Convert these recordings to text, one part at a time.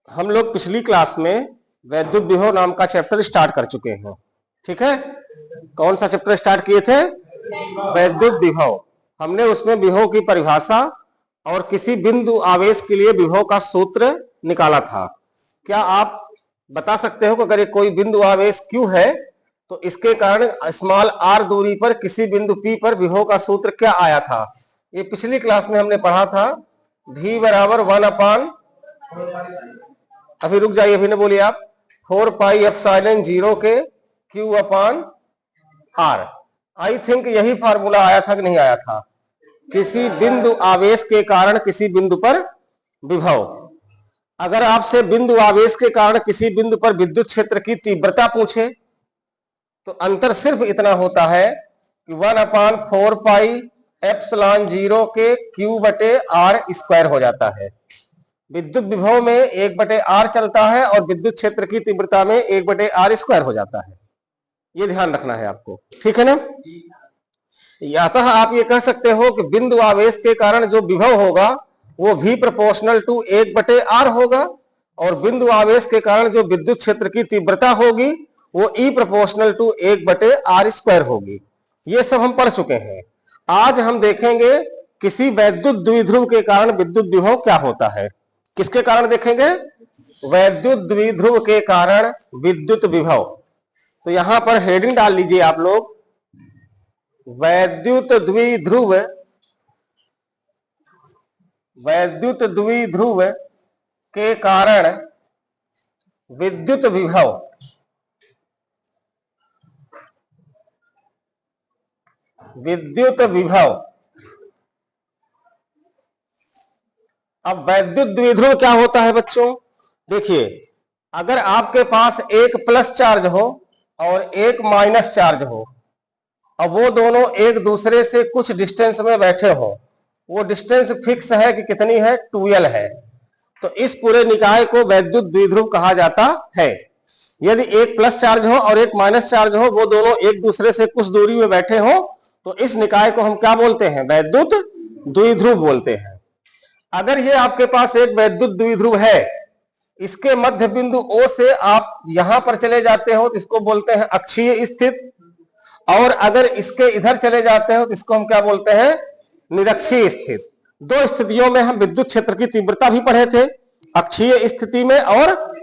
हम लोग पिछली क्लास में वैद्युत विभव नाम का चैप्टर स्टार्ट कर चुके हैं। ठीक है, कौन सा चैप्टर स्टार्ट किए थे? वैद्युत विभव। हमने उसमें विभव की परिभाषा और किसी बिंदु आवेश के लिए विभव का सूत्र निकाला था। क्या आप बता सकते हो कि अगर कोई बिंदु आवेश Q है तो इसके कारण स्मॉल r दूरी पर किसी बिंदु P पर विभव का सूत्र क्या आया था? ये पिछली क्लास में हमने पढ़ा था। V बराबर 1/, अभी रुक जाइए, अभी ने बोलिए आप, 4 पाई एप्सिलॉन 0 के Q upon R। I think यही फार्मूला आया था कि नहीं आया था? किसी बिंदु आवेश के कारण किसी बिंदु पर विभव। अगर आपसे बिंदु आवेश के कारण किसी बिंदु पर विद्युत क्षेत्र की तीव्रता पूछे तो अंतर सिर्फ इतना होता है कि 1/4 पाई एप्सिलॉन 0 के Q/R² हो जाता है। विद्युत विभव में 1/R चलता है और विद्युत क्षेत्र की तीव्रता में 1/R² हो जाता है। ये ध्यान रखना है आपको, ठीक है ना? अतः आप ये कह सकते हो कि बिंदु आवेश के कारण जो विभव होगा वो V प्रोपोर्शनल टू 1/R होगा और बिंदु आवेश के कारण जो विद्युत क्षेत्र की तीव्रता होगी वो E प्रोपोर्शनल टू 1/R² होगी। ये सब हम पढ़ चुके हैं। आज हम देखेंगे किसी वैद्युत द्विध्रुव के कारण विद्युत विभव क्या होता है। किसके कारण देखेंगे? वैद्युत द्विध्रुव के कारण विद्युत विभव। तो यहां पर हेडिंग डाल लीजिए आप लोग, वैद्युत द्विध्रुव, वैद्युत द्विध्रुव के कारण विद्युत विभव। विद्युत विभव। अब वैद्युत द्विध्रुव क्या होता है बच्चों? देखिए, अगर आपके पास एक प्लस चार्ज हो और एक माइनस चार्ज हो, अब वो दोनों एक दूसरे से कुछ डिस्टेंस में बैठे हो, वो डिस्टेंस फिक्स है कि कितनी है? 2L है। तो इस पूरे निकाय को वैद्युत द्विध्रुव कहा जाता है। यदि एक प्लस चार्ज हो और एक माइनस चार्ज हो, वो दोनों एक दूसरे से कुछ दूरी में बैठे हो, तो इस निकाय को हम क्या बोलते हैं? वैद्युत द्विध्रुव बोलते हैं। अगर ये आपके पास एक वैद्युत द्विध्रुव है, इसके मध्य बिंदु O से आप यहां पर चले जाते हो तो इसको बोलते हैं अक्षीय स्थित, और अगर इसके इधर चले जाते हो तो इसको हम क्या बोलते हैं? निरक्षीय स्थित। दो स्थितियों में हम विद्युत क्षेत्र की तीव्रता भी पढ़े थे, अक्षीय स्थिति में और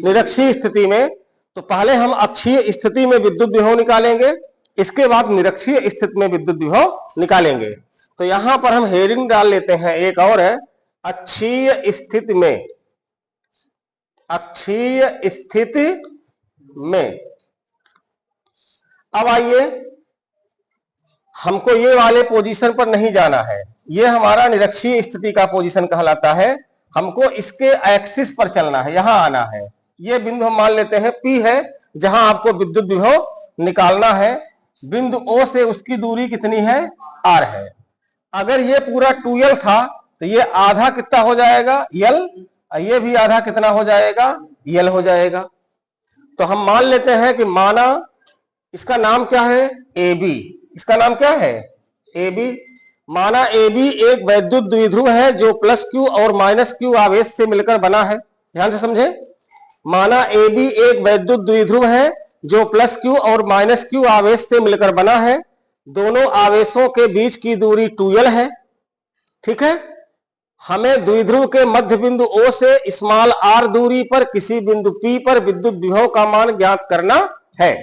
निरक्षीय स्थिति में। तो पहले हम अक्षीय स्थिति में विद्युत विभव निकालेंगे, इसके बाद निरक्षीय स्थिति में विद्युत विभव निकालेंगे। तो यहां पर हम हेडिंग डाल लेते हैं एक और है, अक्षीय स्थिति में। अक्षीय स्थिति में। अब आइए, हमको ये वाले पोजीशन पर नहीं जाना है, ये हमारा निरक्षीय स्थिति का पोजीशन कहलाता है। हमको इसके एक्सिस पर चलना है, यहां आना है। ये बिंदु हम मान लेते हैं P है, जहां आपको विद्युत विभव निकालना है। बिंदु O से उसकी दूरी कितनी है? R है। अगर ये पूरा 2L था तो ये आधा कितना हो जाएगा? L। ये भी आधा कितना हो जाएगा? L हो जाएगा। तो हम मान लेते हैं कि माना इसका नाम क्या है? AB। इसका नाम क्या है? AB। माना AB एक वैद्युत द्विध्रुव है जो प्लस Q और माइनस Q आवेश से मिलकर बना है। ध्यान से समझे। माना AB एक वैद्युत द्विध्रुव है जो प्लस Q और माइनस Q आवेश से मिलकर बना है। दोनों आवेशों के बीच की दूरी 2L है। ठीक है। हमें द्विध्रुव के मध्य बिंदु O से स्मॉल r दूरी पर किसी बिंदु P पर विद्युत विभव का मान ज्ञात करना है।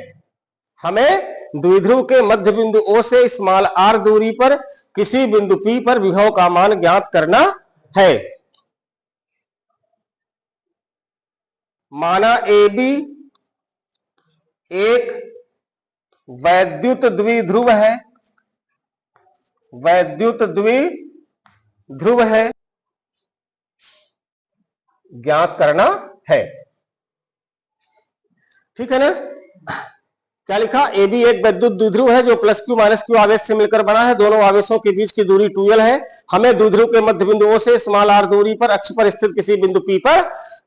हमें द्विध्रुव के मध्य बिंदु O से स्मॉल r दूरी पर किसी बिंदु P पर विभव का मान ज्ञात करना है। माना AB एक वैद्युत द्विध्रुव है, वैद्युत द्विध्रुव है, ज्ञात करना है। ठीक है ना? क्या लिखा? AB एक वैद्युत द्विध्रुव है जो प्लस Q माइनस Q आवेश से मिलकर बना है। दोनों आवेशों के बीच की दूरी 2L है। हमें द्विध्रुव के मध्य बिंदु O से स्मॉल r दूरी पर अक्ष पर स्थित किसी बिंदु P पर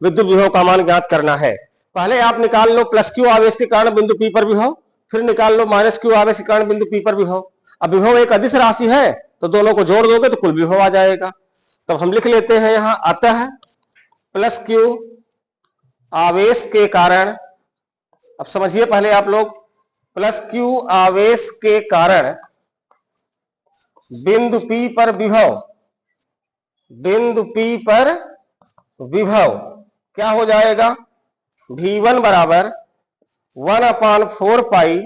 विद्युत विभव का मान ज्ञात करना है। पहले आप निकाल लो प्लस Q आवेश के कारण बिंदु P पर विभव, फिर निकाल लो माइनस Q आवेश के कारण बिंदु P पर विभव। अब विभव एक अदिश राशि है तो दोनों को जोड़ दोगे तो कुल विभव आ जाएगा। तब हम लिख लेते हैं यहां, अतः प्लस Q आवेश के कारण, अब समझिए पहले आप लोग, प्लस क्यू आवेश के कारण बिंदु P पर विभव, बिंदु P पर विभव क्या हो जाएगा, V1 बराबर 1/4 पाई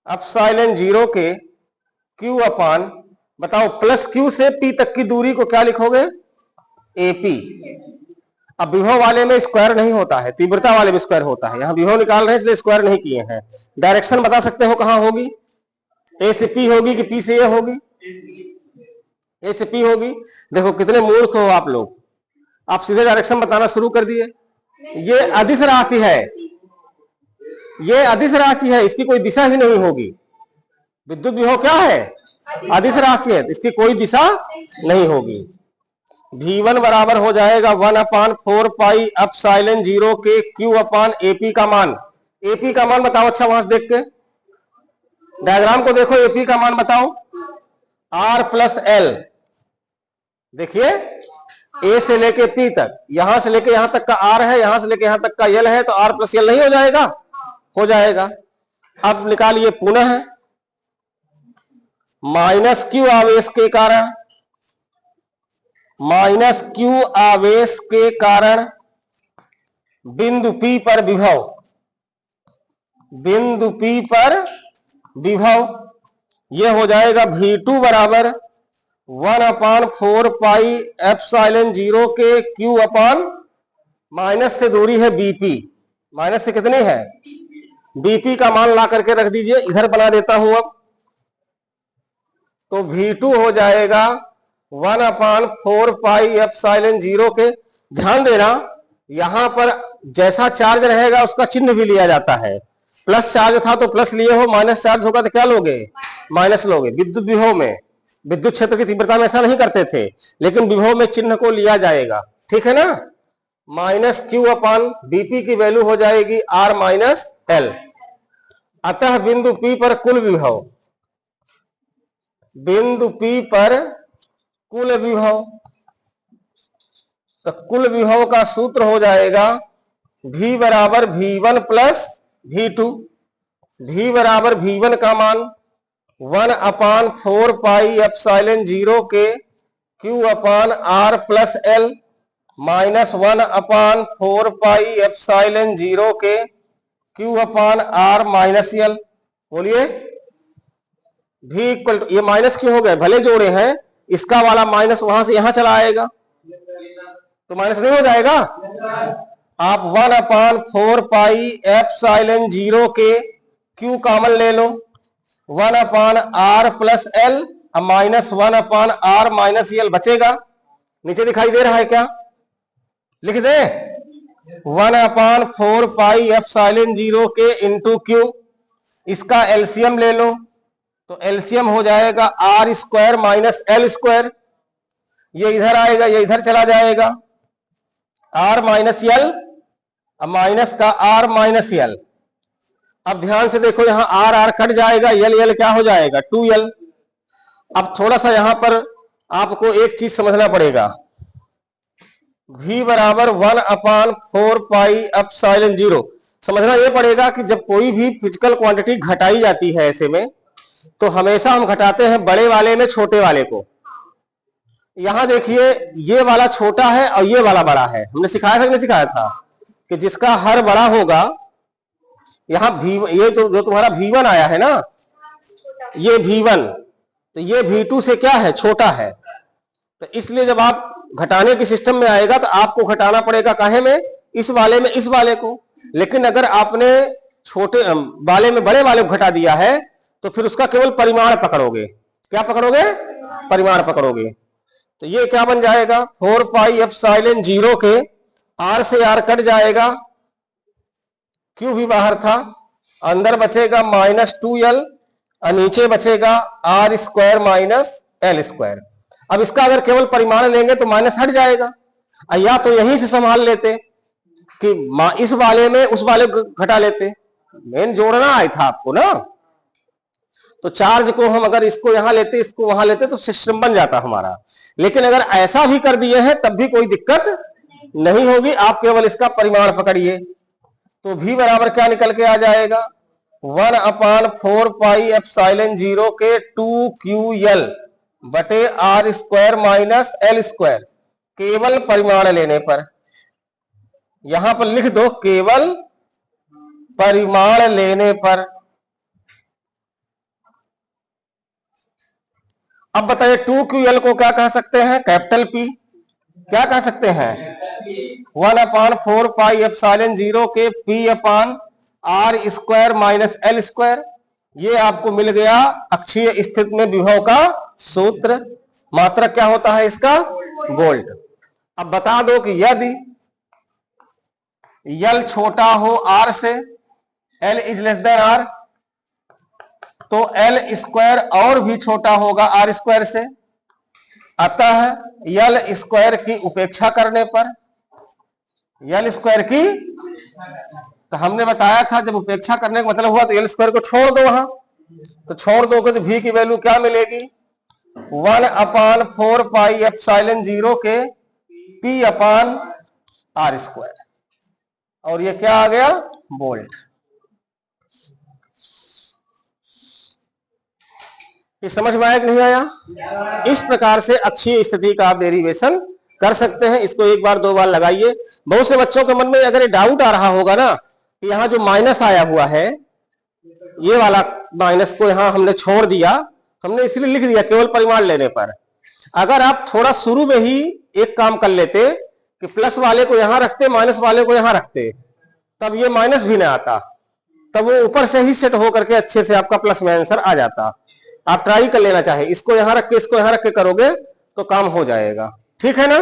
एप्सिलॉन 0 के Q अपान, बताओ प्लस Q से P तक की दूरी को क्या लिखोगे, AP। अब विभव वाले में स्क्वायर नहीं होता है, तीव्रता वाले में स्क्वायर होता है, यहां विभव निकाल रहे हैं इसलिए स्क्वायर नहीं किए हैं। डायरेक्शन बता सकते हो कहां होगी, A से P होगी कि P से A होगी, A से P होगी। देखो कितने मूर्ख हो आप लोग, आप सीधे डायरेक्शन बताना शुरू कर दिए। ये अदिश राशि है, ये अदिश राशि है, इसकी कोई दिशा ही नहीं होगी। विद्युत विभव क्या है, अदिश राशि है, इसकी कोई दिशा नहीं होगी। V1 बराबर हो जाएगा 1/4 पाई एप्सिलॉन 0 के Q अपान AP का मान। AP का मान बताओ, अच्छा वहां से देख के डायग्राम को देखो, AP का मान बताओ, R प्लस L। देखिए A से लेके P तक, यहां से लेके यहां तक का R है, यहां से लेके यहां तक का L है, तो R प्लस L नहीं हो जाएगा, हो जाएगा। अब निकालिए पुनः, माइनस Q आवेश के कारण, माइनस Q आवेश के कारण बिंदु P पर विभव, बिंदु P पर विभव, यह हो जाएगा V2 बराबर 1/4 पाई एप्सिलॉन 0 के Q अपान, माइनस से दूरी है BP, माइनस से कितनी है, BP का मान ला करके रख दीजिए, इधर बना देता हूं अब, तो V2 हो जाएगा 1/4 पाई एप्सिलॉन 0 के। ध्यान देना यहां पर जैसा चार्ज रहेगा उसका चिन्ह भी लिया जाता है, प्लस चार्ज था तो प्लस लिए हो, माइनस चार्ज होगा तो क्या लोगे, माइनस लोगे। विद्युत विभव में, विद्युत क्षेत्र की तीव्रता में ऐसा नहीं करते थे, लेकिन विभव में चिन्ह को लिया जाएगा, ठीक है ना। माइनस Q अपान BP की वैल्यू हो जाएगी R माइनस L। अतः बिंदु P पर कुल विभव, बिंदु P पर कुल विभव, तो कुल विभव का सूत्र हो जाएगा V बराबर V1 प्लस V2। V बराबर V1 का मान 1/4 पाई एप्सिलॉन 0 के Q अपान R plus L minus 1/4 pi epsilon 0 के Q अपान R माइनस L। बोलिए V इक्वल टू, ये माइनस क्यों हो गए, भले जोड़े हैं, इसका वाला माइनस वहां से यहां चला आएगा तो माइनस नहीं हो जाएगा। आप 1/4 पाई एप्सिलॉन 0 के Q कॉमन ले लो, 1/R plus L minus 1/R minus L बचेगा, नीचे दिखाई दे रहा है क्या, लिख दे 1/4 पाई एप्सिलॉन 0 के इंटू Q, इसका एलसीएम ले लो, तो एलसीएम हो जाएगा R square minus L square, ये इधर आएगा, ये इधर चला जाएगा, R माइनस L माइनस का R माइनस L। अब ध्यान से देखो, यहां R R कट जाएगा, L क्या हो जाएगा 2L। अब थोड़ा सा यहां पर आपको एक चीज समझना पड़ेगा, V बराबर 1/4 पाई एप्सिलॉन 0, समझना यह पड़ेगा कि जब कोई भी फिजिकल क्वांटिटी घटाई जाती है ऐसे में, तो हमेशा हम घटाते हैं बड़े वाले में छोटे वाले को। यहां देखिए ये वाला छोटा है और ये वाला बड़ा है, हमने सिखाया था कि नहीं सिखाया था, कि जिसका हर बड़ा होगा, यहां ये तो जो तुम्हारा V1 आया है ना, ये V1, तो ये V2 से क्या है, छोटा है, तो इसलिए जब आप घटाने के सिस्टम में आएगा तो आपको घटाना पड़ेगा काहे में, इस वाले में इस वाले को। लेकिन अगर आपने छोटे वाले में बड़े वाले को घटा दिया है तो फिर उसका केवल परिमाण पकड़ोगे, क्या पकड़ोगे, परिमाण पकड़ोगे। तो ये क्या बन जाएगा 4 पाई एप्सिलॉन 0 के, R से R कट जाएगा, Q भी बाहर था, अंदर बचेगा माइनस 2L और नीचे बचेगा R square minus L square. अब इसका अगर केवल परिमाण लेंगे तो माइनस हट जाएगा, या तो यहीं से संभाल लेते कि इस वाले में उस वाले को घटा लेते, मेन जोड़ना आया था आपको ना, तो चार्ज को हम अगर इसको यहां लेते इसको वहां लेते तो सिस्टम बन जाता हमारा। लेकिन अगर ऐसा भी कर दिए हैं तब भी कोई दिक्कत नहीं होगी, आप केवल इसका परिमाण पकड़िए। तो v बराबर क्या निकल के आ जाएगा, 1/4πε0 के 2ql बटे r square minus l square, केवल परिमाण लेने पर। यहां पर लिख दो केवल परिमाण लेने पर। अब बताइए 2ql को क्या कह सकते हैं, कैपिटल P। क्या कह सकते हैं, 1/4πε0 के P/r square minus l square. ये आपको मिल गया अक्षीय स्थिति में विभव का सूत्र। मात्रक क्या होता है इसका, वोल्ट। अब बता दो कि यदि L छोटा हो R से, L is less than R, तो L स्क्वायर और भी छोटा होगा R स्क्वायर से। अतः L स्क्वायर की उपेक्षा करने पर, L स्क्वायर की, तो हमने बताया था जब उपेक्षा करने का मतलब हुआ तो L स्क्वायर को छोड़ दो वहां, तो छोड़ दोगे तो V की वैल्यू क्या मिलेगी, 1/4πε0 के P/r स्क्वायर, और ये क्या आ गया, वोल्ट। ये समझ में आया कि नहीं आया। इस प्रकार से अक्षीय स्थिति का आप डेरिवेशन कर सकते हैं। इसको एक बार दो बार लगाइए। बहुत से बच्चों के मन में अगर ये डाउट आ रहा होगा ना कि यहाँ जो माइनस आया हुआ है, ये वाला माइनस को यहाँ हमने छोड़ दिया, हमने इसलिए लिख दिया केवल परिमाण लेने पर। अगर आप थोड़ा शुरू में ही एक काम कर लेते कि प्लस वाले को यहां रखते, माइनस वाले को यहां रखते, तब ये माइनस भी ना आता, तब वो ऊपर से ही सेट होकर के अच्छे से आपका प्लस में आंसर आ जाता। आप ट्राई कर लेना, चाहे इसको यहां रख के इसको यहां रख के करोगे तो काम हो जाएगा, ठीक है ना।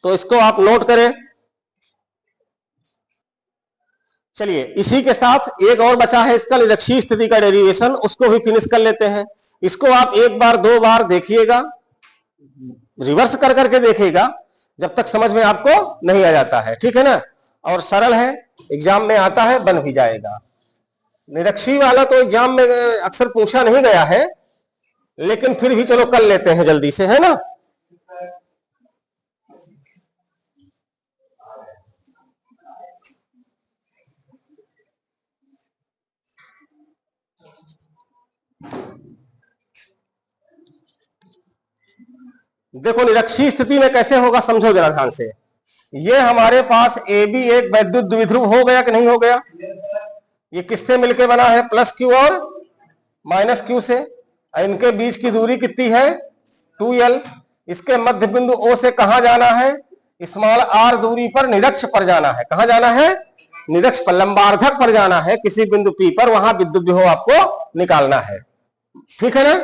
तो इसको आप नोट करें। चलिए इसी के साथ एक और बचा है इसका निरक्षीय स्थिति का डेरिवेशन, उसको भी फिनिश कर लेते हैं। इसको आप एक बार दो बार देखिएगा, रिवर्स कर करके देखिएगा, जब तक समझ में आपको नहीं आ जाता है, ठीक है ना। और सरल है, एग्जाम में आता है, बन भी जाएगा। निरक्षीय वाला तो एग्जाम में अक्सर पूछा नहीं गया है, लेकिन फिर भी चलो कर लेते हैं जल्दी से, है ना। देखो निरक्षीय स्थिति में कैसे होगा, समझो जरा ध्यान से। ये हमारे पास ए बी एक वैद्युत द्विध्रुव हो गया कि नहीं हो गया। ये किससे मिलके बना है, प्लस क्यू और माइनस क्यू से। इनके बीच की दूरी कितनी है, 2l। इसके मध्य बिंदु O से कहां जाना है, स्मॉल r दूरी पर निरक्ष पर जाना है। कहां जाना है, निरक्ष पर, लंबार्धक पर जाना है किसी बिंदु P पर, वहां विद्युत विभव आपको निकालना है, ठीक है ना।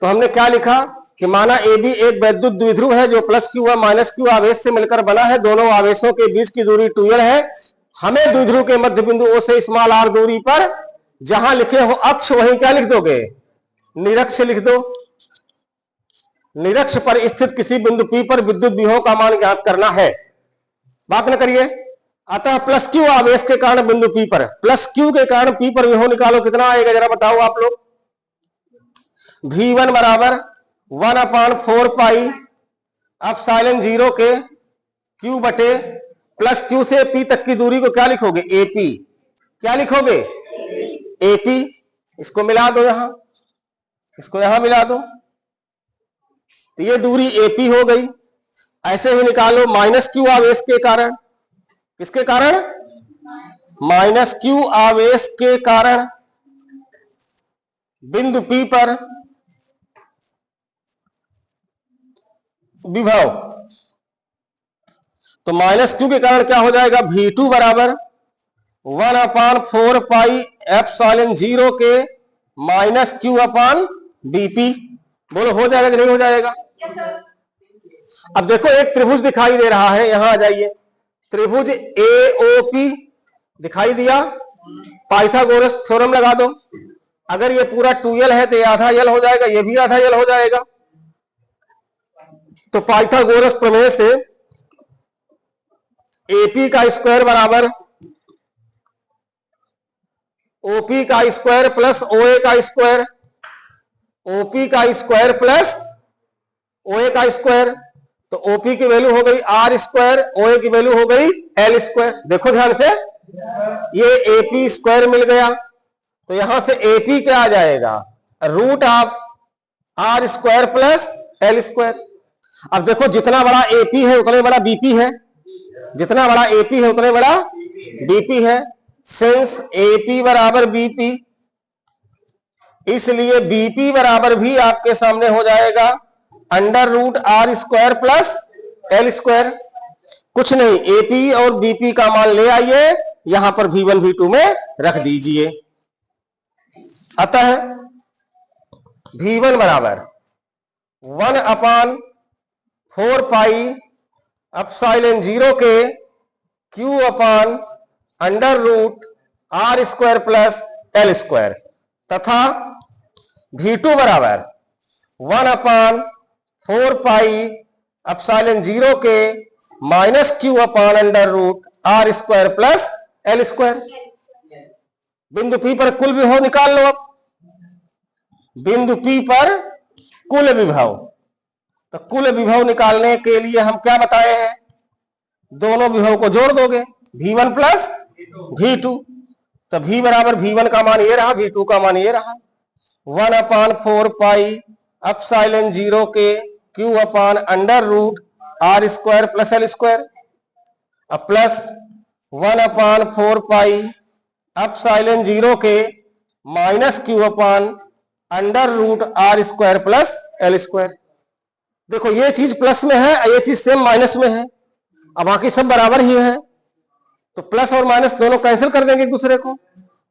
तो हमने क्या लिखा कि माना ए बी एक वैद्युत द्विध्रुव है जो प्लस क्यू व माइनस क्यू आवेश से मिलकर बना है। दोनों आवेशों के बीच की दूरी 2l है। हमें द्विध्रुव के मध्य बिंदु O से स्मॉल r दूरी पर जहां लिखे हो अक्ष, वहीं क्या लिख दोगे, निरक्ष लिख दो। निरक्ष पर स्थित किसी बिंदु P पर विद्युत विभव का मान ज्ञात करना है। बात न करिए। अतः प्लस क्यू आवेश के कारण बिंदु P पर, प्लस क्यू के कारण P पर विभव निकालो, कितना आएगा जरा बताओ आप लोग। V1 बराबर 1/4πε0 के Q बटे प्लस Q से P तक की दूरी को क्या लिखोगे, AP। क्या लिखोगे, AP। इसको मिला दो यहां, इसको यहां मिला दो, तो ये दूरी AP हो गई। ऐसे ही निकालो माइनस Q आवेश के कारण, किसके कारण, माइनस Q आवेश के कारण बिंदु P पर विभव। तो माइनस Q के कारण क्या हो जाएगा, V2 बराबर 1/4πε0 के माइनस Q/BP। बोलो हो जाएगा कि नहीं हो जाएगा। yes, अब देखो एक त्रिभुज दिखाई दे रहा है, यहां आ जाइए। त्रिभुज AOP दिखाई दिया, पाइथागोरस थ्योरम लगा दो। अगर ये पूरा 2l है तो ये आधा l हो जाएगा, ये भी आधा l हो जाएगा। तो पाइथागोरस प्रमेय से AP का स्क्वायर बराबर OP का स्क्वायर प्लस OA का स्क्वायर, OP का स्क्वायर प्लस OA का स्क्वायर। तो ओपी की वैल्यू हो गई आर स्क्वायर, ओए की वैल्यू हो गई एल स्क्वायर। देखो ध्यान से, ये एपी स्क्वायर मिल गया, तो यहां से एपी क्या आ जाएगा, root of R square plus L square. अब देखो जितना बड़ा एपी है उतना बड़ा बीपी है, जितना बड़ा एपी है उतना बड़ा बीपी है। सिंस एपी बराबर बीपी, इसलिए बीपी बराबर भी आपके सामने हो जाएगा under root R square plus L square. कुछ नहीं, एपी और बीपी का मान ले आइए, यहां पर V1 V2 में रख दीजिए। अतः V1 बराबर 1/4 पाई एप्सिलॉन 0 के Q upon under root R square plus L square, तथा V2 बराबर 1/4 पाई एप्सिलॉन 0 के -Q upon under root R square plus L square. बिंदु P पर कुल विभव निकाल लो। अब बिंदु P पर कुल विभव, तो कुल विभव निकालने के लिए हम क्या बताए हैं, दोनों विभव को जोड़ दोगे, V1 प्लस V2। तो V बराबर V1 का मान ये रहा, V2 का मान ये रहा, 1/4 पाई एप्सिलॉन 0 के Q upon under root R square plus L square, अब प्लस 1/4 पाई एप्सिलॉन 0 के -Q upon under root R square plus L square. देखो ये चीज प्लस में है, ये चीज सेम माइनस में है, अब बाकी सब बराबर ही है, तो प्लस और माइनस दोनों कैंसिल कर देंगे एक दूसरे को,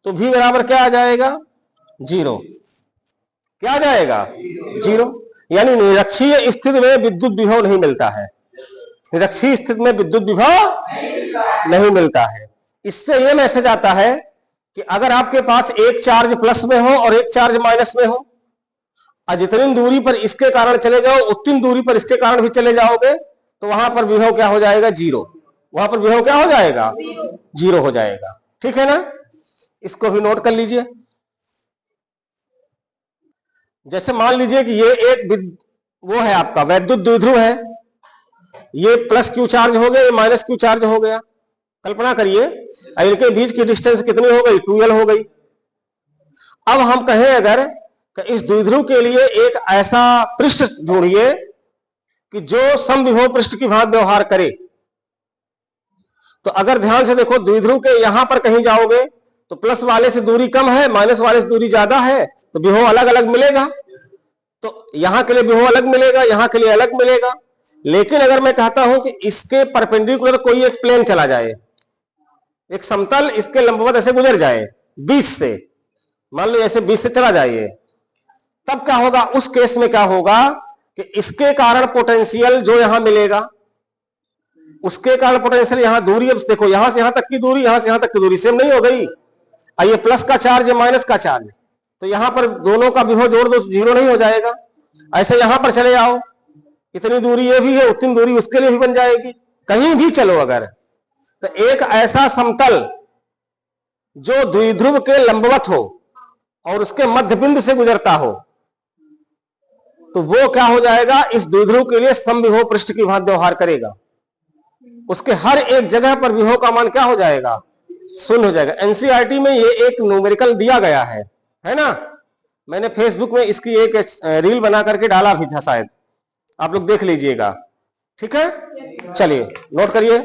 तो V बराबर क्या आ जाएगा, 0। क्या आ जाएगा, 0। यानी निरक्षीय स्थिति में विद्युत विभव नहीं मिलता है, निरक्षीय स्थिति में विद्युत विभव नहीं मिलता है। इससे यह मैसेज आता है कि अगर आपके पास एक चार्ज प्लस में हो और एक चार्ज माइनस में हो, और जितनी दूरी पर इसके कारण चले जाओ उतनी दूरी पर इसके कारण भी चले जाओगे, तो वहां पर विभव क्या हो जाएगा, 0। वहां पर विभव क्या हो जाएगा, 0 हो जाएगा। ठीक है ना, इसको भी नोट कर लीजिए। जैसे मान लीजिए कि ये एक वो है आपका वैद्युत द्विध्रुव है, ये प्लस क्यू चार्ज हो गया, ये माइनस क्यू चार्ज हो गया। कल्पना करिए इनके बीच की डिस्टेंस कितनी हो गई, 2L हो गई। अब हम कहें अगर कि इस द्विध्रुव के लिए एक ऐसा पृष्ठ जोड़िए कि जो समविभव पृष्ठ की भांति व्यवहार करे, तो अगर ध्यान से देखो द्विध्रुव के यहां पर कहीं जाओगे तो प्लस वाले से दूरी कम है, माइनस वाले से दूरी ज्यादा है, तो विभव अलग अलग मिलेगा। तो यहां के लिए विभव अलग मिलेगा, यहां के लिए अलग मिलेगा। लेकिन अगर मैं कहता हूं कि इसके परपेंडिकुलर कोई एक प्लेन चला जाए, एक समतल इसके लंबवत ऐसे गुजर जाए 20 से, मान लो ऐसे 20 से चला जाइए, तब क्या होगा, उस केस में क्या होगा कि इसके कारण पोटेंशियल जो यहां मिलेगा, उसके कारण पोटेंशियल यहां दूरी, अब देखो यहां से यहां तक की दूरी, यहां से यहां तक की दूरी सेम नहीं हो गई, ये प्लस का चार्ज है माइनस का चार्ज, तो यहां पर दोनों का विभव जोड़ दो, 0 नहीं हो जाएगा। ऐसे यहां पर चले जाओ, इतनी दूरी ये भी है, उतनी दूरी उसके लिए भी बन जाएगी। कहीं भी चलो अगर, तो एक ऐसा समतल जो द्विध्रुव के लंबवत हो और उसके मध्य बिंदु से गुजरता हो, तो वो क्या हो जाएगा, इस द्विध्रुव के लिए समविभव पृष्ठ की भांति व्यवहार करेगा। उसके हर एक जगह पर विभव का मान क्या हो जाएगा, 0 हो जाएगा। एनसीईआरटी में ये एक न्यूमेरिकल दिया गया है ना, मैंने फेसबुक में इसकी एक रील बना करके डाला भी था, शायद आप लोग देख लीजिएगा। ठीक है, चलिए नोट करिए।